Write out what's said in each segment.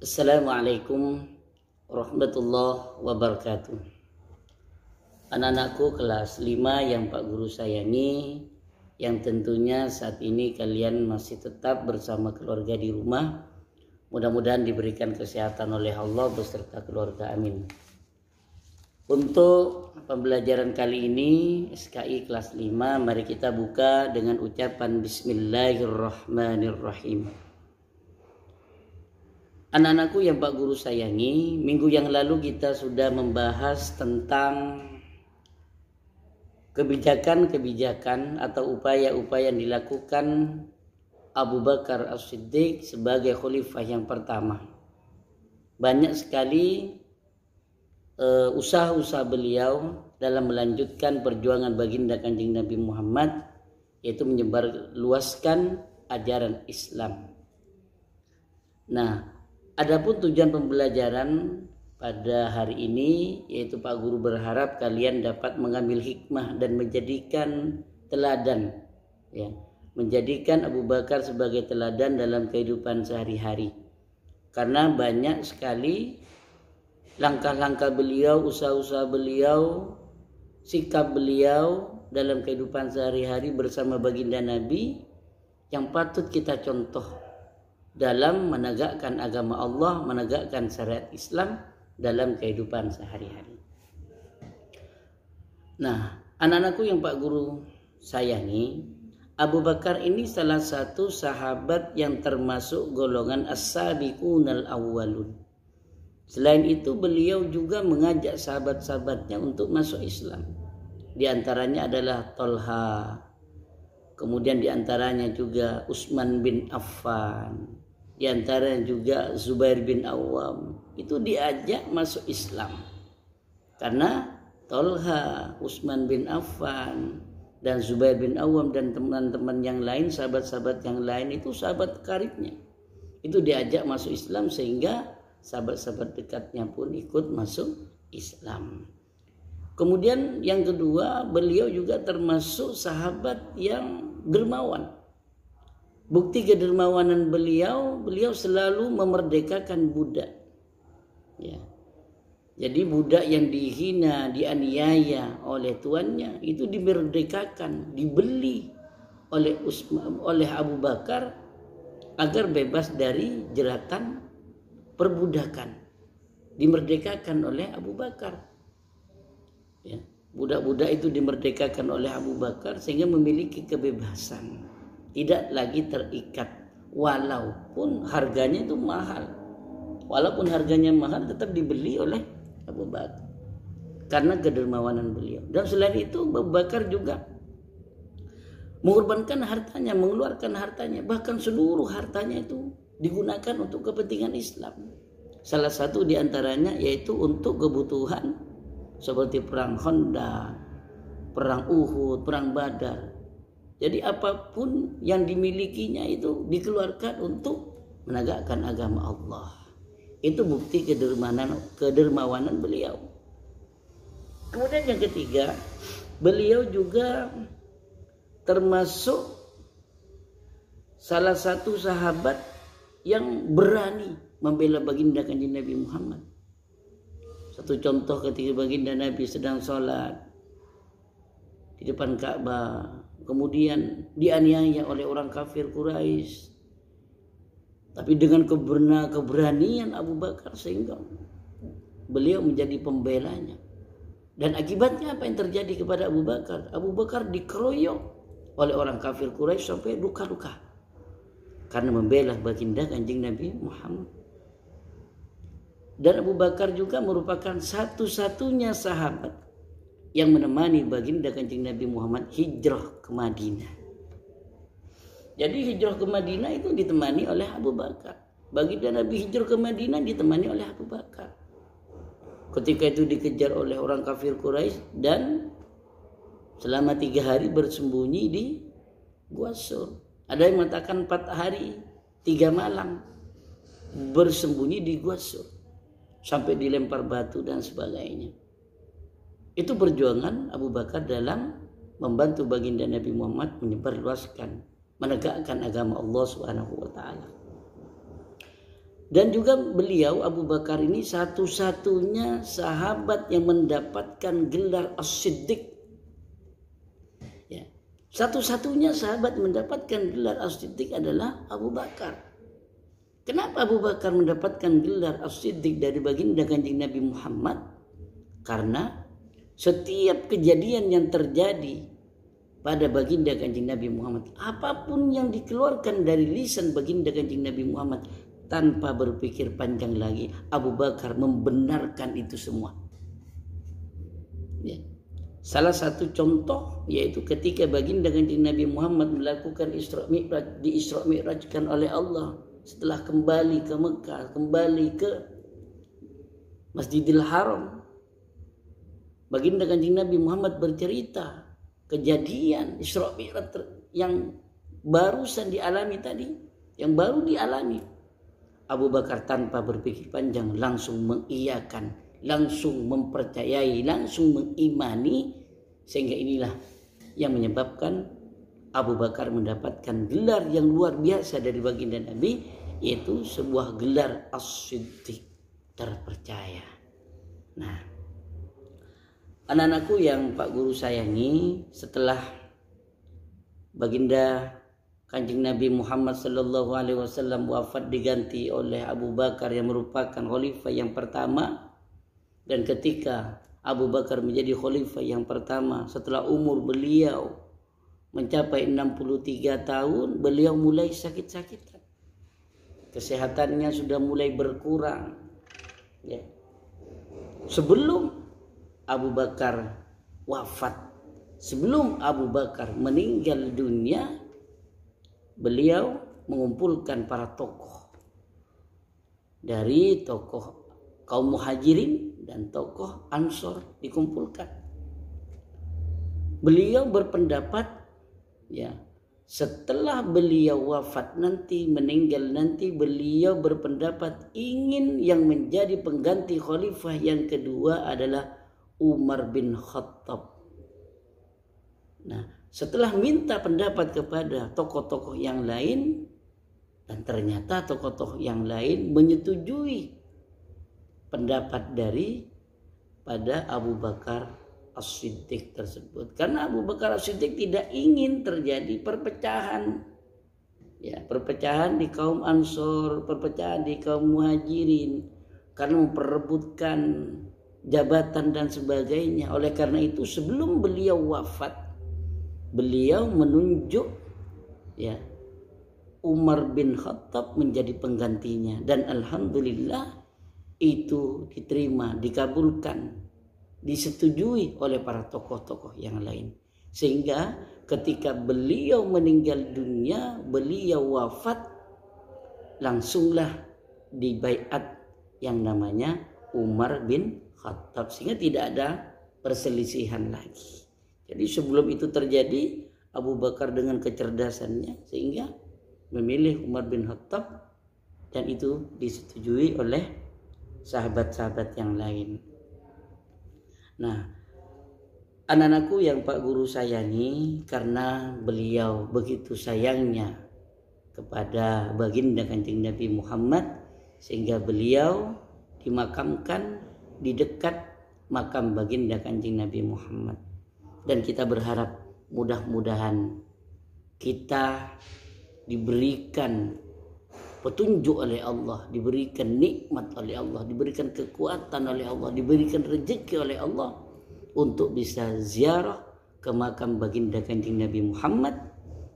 Assalamualaikum warahmatullahi wabarakatuh. Anak-anakku kelas 5 yang Pak Guru sayangi, yang tentunya saat ini kalian masih tetap bersama keluarga di rumah. Mudah-mudahan diberikan kesehatan oleh Allah beserta keluarga, amin. Untuk pembelajaran kali ini SKI kelas 5, mari kita buka dengan ucapan Bismillahirrahmanirrahim. Anak-anakku yang Pak Guru sayangi, minggu yang lalu kita sudah membahas tentang kebijakan-kebijakan atau upaya-upaya yang dilakukan Abu Bakar As-Siddiq sebagai khalifah yang pertama. Banyak sekali usaha-usaha beliau dalam melanjutkan perjuangan baginda Kanjeng Nabi Muhammad, yaitu menyebarluaskan ajaran Islam. Nah, adapun tujuan pembelajaran pada hari ini, yaitu Pak Guru berharap kalian dapat mengambil hikmah dan menjadikan teladan, ya, menjadikan Abu Bakar sebagai teladan dalam kehidupan sehari-hari. Karena banyak sekali langkah-langkah beliau, usaha-usaha beliau, sikap beliau dalam kehidupan sehari-hari bersama baginda Nabi yang patut kita contoh dalam menegakkan agama Allah, menegakkan syariat Islam dalam kehidupan sehari-hari. Nah, anak-anakku yang Pak Guru sayangi, Abu Bakar ini salah satu sahabat yang termasuk golongan as-sabiqunal awwalun. Selain itu, beliau juga mengajak sahabat-sahabatnya untuk masuk Islam. Di antaranya adalah Tolha, kemudian di antaranya juga Utsman bin Affan, di antaranya juga Zubair bin Awam. Itu diajak masuk Islam karena Tolha, Utsman bin Affan, dan Zubair bin Awam dan teman-teman yang lain, sahabat-sahabat yang lain itu sahabat karibnya. Itu diajak masuk Islam sehingga sahabat-sahabat dekatnya pun ikut masuk Islam. Kemudian yang kedua, beliau juga termasuk sahabat yang dermawan. Bukti kedermawanan beliau selalu memerdekakan budak. Ya. Jadi budak yang dihina, dianiaya oleh tuannya itu dimerdekakan, dibeli oleh Abu Bakar agar bebas dari jeratan perbudakan. Dimerdekakan oleh Abu Bakar. Ya. Budak-budak itu dimerdekakan oleh Abu Bakar sehingga memiliki kebebasan. Tidak lagi terikat, walaupun harganya itu mahal. Walaupun harganya mahal tetap dibeli oleh Abu Bakar karena kedermawanan beliau. Dan selain itu Abu Bakar juga mengorbankan hartanya, mengeluarkan hartanya, bahkan seluruh hartanya itu digunakan untuk kepentingan Islam. Salah satu di antaranya yaitu untuk kebutuhan seperti perang Khandaq, perang Uhud, perang Badar. Jadi apapun yang dimilikinya itu dikeluarkan untuk menegakkan agama Allah. Itu bukti kedermawanan beliau. Kemudian yang ketiga, beliau juga termasuk salah satu sahabat yang berani membela baginda Kanjeng Nabi Muhammad. Satu contoh ketika baginda Nabi sedang sholat di depan Ka'bah, kemudian dianiaya oleh orang kafir Quraisy. Tapi dengan keberanian Abu Bakar sehingga beliau menjadi pembelanya. Dan akibatnya apa yang terjadi kepada Abu Bakar? Abu Bakar dikeroyok oleh orang kafir Quraisy sampai luka-luka karena membela baginda Kanjeng Nabi Muhammad. Dan Abu Bakar juga merupakan satu-satunya sahabat yang menemani baginda Kanjeng Nabi Muhammad hijrah ke Madinah. Jadi hijrah ke Madinah itu ditemani oleh Abu Bakar. Baginda Nabi hijrah ke Madinah ditemani oleh Abu Bakar. Ketika itu dikejar oleh orang kafir Quraisy dan selama 3 hari bersembunyi di Gua Sur. Ada yang mengatakan 4 hari 3 malam bersembunyi di Gua Sur sampai dilempar batu dan sebagainya. Itu perjuangan Abu Bakar dalam membantu baginda Nabi Muhammad menyebarluaskan, menegakkan agama Allah Subhanahu wa taala. Dan juga beliau Abu Bakar ini satu-satunya sahabat yang mendapatkan gelar As-Siddiq. Ya. Satu-satunya sahabat mendapatkan gelar As-Siddiq adalah Abu Bakar. Kenapa Abu Bakar mendapatkan gelar As-Siddiq dari baginda Kanjeng Nabi Muhammad? Karena setiap kejadian yang terjadi pada baginda Kanjeng Nabi Muhammad, apapun yang dikeluarkan dari lisan baginda Kanjeng Nabi Muhammad, tanpa berpikir panjang lagi, Abu Bakar membenarkan itu semua. Ya. Salah satu contoh yaitu ketika baginda Kanjeng Nabi Muhammad melakukan Isra Mi'raj, di Isra Mi'rajkan oleh Allah setelah kembali ke Mekah, kembali ke Masjidil Haram. Baginda Kanjeng Nabi Muhammad bercerita kejadian Isra Mi'raj yang barusan dialami tadi, yang baru dialami. Abu Bakar tanpa berpikir panjang langsung mengiyakan, langsung mempercayai, langsung mengimani, sehingga inilah yang menyebabkan Abu Bakar mendapatkan gelar yang luar biasa dari baginda Nabi, yaitu sebuah gelar As-Siddiq, terpercaya. Nah, anak-anakku yang Pak Guru sayangi, setelah baginda Kanjeng Nabi Muhammad sallallahu alaihi wasallam wafat diganti oleh Abu Bakar yang merupakan khalifah yang pertama, dan ketika Abu Bakar menjadi khalifah yang pertama setelah umur beliau mencapai 63 tahun, beliau mulai sakit-sakitan. Kesehatannya sudah mulai berkurang. Ya. Sebelum Abu Bakar wafat, sebelum Abu Bakar meninggal dunia, beliau mengumpulkan para tokoh dari tokoh kaum Muhajirin dan tokoh Ansor, dikumpulkan. Beliau berpendapat, ya, setelah beliau wafat nanti, meninggal nanti, beliau berpendapat ingin yang menjadi pengganti khalifah yang kedua adalah Umar bin Khattab. Nah, setelah minta pendapat kepada tokoh-tokoh yang lain, dan ternyata tokoh-tokoh yang lain menyetujui pendapat dari pada Abu Bakar As-Siddiq tersebut. Karena Abu Bakar As-Siddiq tidak ingin terjadi perpecahan. Ya, perpecahan di kaum Ansor, perpecahan di kaum Muhajirin, karena memperebutkan jabatan dan sebagainya. Oleh karena itu sebelum beliau wafat, beliau menunjuk, ya, Umar bin Khattab menjadi penggantinya, dan alhamdulillah itu diterima, dikabulkan, disetujui oleh para tokoh-tokoh yang lain. Sehingga ketika beliau meninggal dunia, beliau wafat, langsunglah dibaiat yang namanya Umar bin Khattab, sehingga tidak ada perselisihan lagi. Jadi sebelum itu terjadi, Abu Bakar dengan kecerdasannya sehingga memilih Umar bin Khattab, dan itu disetujui oleh sahabat-sahabat yang lain. Nah, anak-anakku yang Pak Guru sayangi, karena beliau begitu sayangnya kepada baginda Kanjeng Nabi Muhammad, sehingga beliau dimakamkan di dekat makam baginda Kanjeng Nabi Muhammad. Dan kita berharap mudah-mudahan kita diberikan petunjuk oleh Allah, diberikan nikmat oleh Allah, diberikan kekuatan oleh Allah, diberikan rezeki oleh Allah untuk bisa ziarah ke makam baginda Kanjeng Nabi Muhammad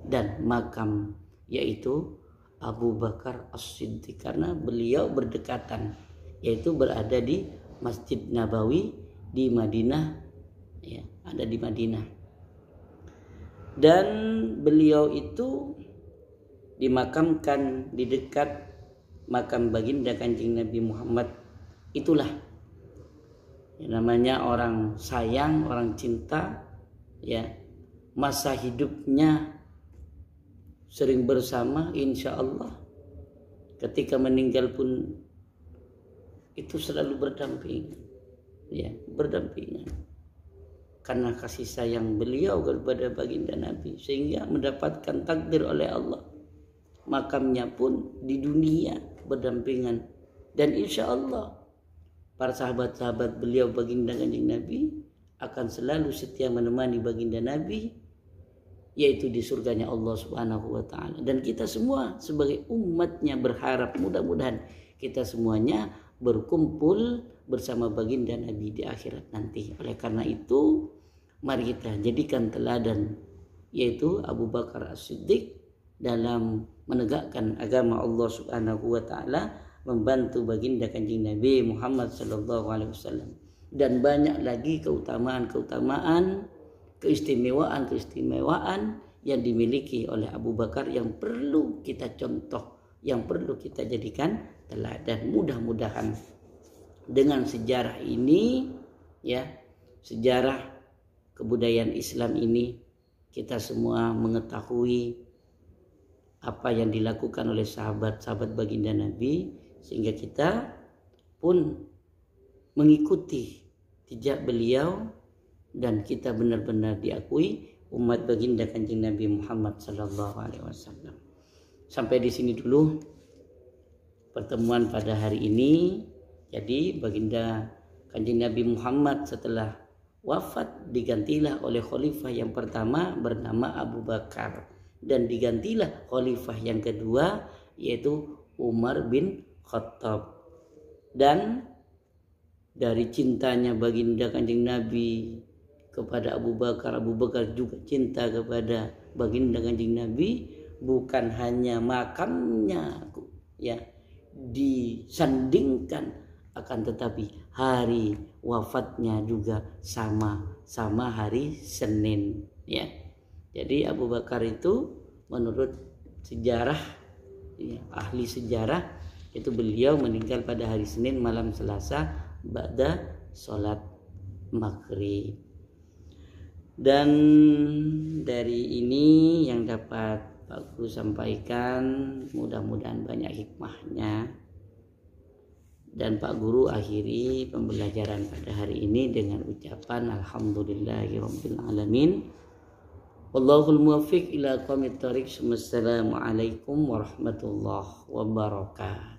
dan makam yaitu Abu Bakar As-Siddiq, karena beliau berdekatan, yaitu berada di Masjid Nabawi di Madinah, ya, ada di Madinah. Dan beliau itu dimakamkan di dekat makam baginda Kanjeng Nabi Muhammad. Itulah yang namanya orang sayang, orang cinta, ya, masa hidupnya sering bersama, insya Allah. Ketika meninggal pun itu selalu berdampingan, ya, berdampingan. Karena kasih sayang beliau kepada baginda Nabi, sehingga mendapatkan takdir oleh Allah. Makamnya pun di dunia berdampingan Dan insya Allah para sahabat-sahabat beliau baginda Kanjeng Nabi akan selalu setia menemani baginda Nabi, yaitu di surganya Allah Subhanahu wa taala. Dan kita semua sebagai umatnya berharap mudah-mudahan kita semuanya berkumpul bersama baginda Nabi di akhirat nanti. Oleh karena itu mari kita jadikan teladan, yaitu Abu Bakar As-Siddiq dalam menegakkan agama Allah Subhanahu wa taala, membantu baginda Kanjeng Nabi Muhammad sallallahu alaihi wasallam. Dan banyak lagi keutamaan-keutamaan, keistimewaan yang dimiliki oleh Abu Bakar yang perlu kita contoh, yang perlu kita jadikan teladan. Mudah-mudahan dengan sejarah ini, ya, sejarah kebudayaan Islam ini, kita semua mengetahui apa yang dilakukan oleh sahabat-sahabat baginda Nabi, sehingga kita pun mengikuti jejak beliau dan kita benar-benar diakui umat baginda Kanjeng Nabi Muhammad sallallahu alaihi wasallam. Sampai di sini dulu pertemuan pada hari ini. Jadi baginda Kanjeng Nabi Muhammad setelah wafat digantilah oleh khalifah yang pertama bernama Abu Bakar, dan digantilah khalifah yang kedua yaitu Umar bin Khattab. Dan dari cintanya baginda Kanjeng Nabi kepada Abu Bakar, Abu Bakar juga cinta kepada baginda Kanjeng Nabi. Bukan hanya makamnya ya disandingkan, akan tetapi hari wafatnya juga sama hari Senin, ya. Jadi Abu Bakar itu menurut sejarah, ya, ahli sejarah, itu beliau meninggal pada hari Senin malam Selasa ba'da sholat maghrib. Dan dari ini yang dapat Pak Guru sampaikan, mudah-mudahan banyak hikmahnya. Dan Pak Guru akhiri pembelajaran pada hari ini dengan ucapan alhamdulillahirabbil alamin. Wallahul muwaffiq ila aqwamit thoriq. Wassalamualaikum warahmatullahi wabarakatuh.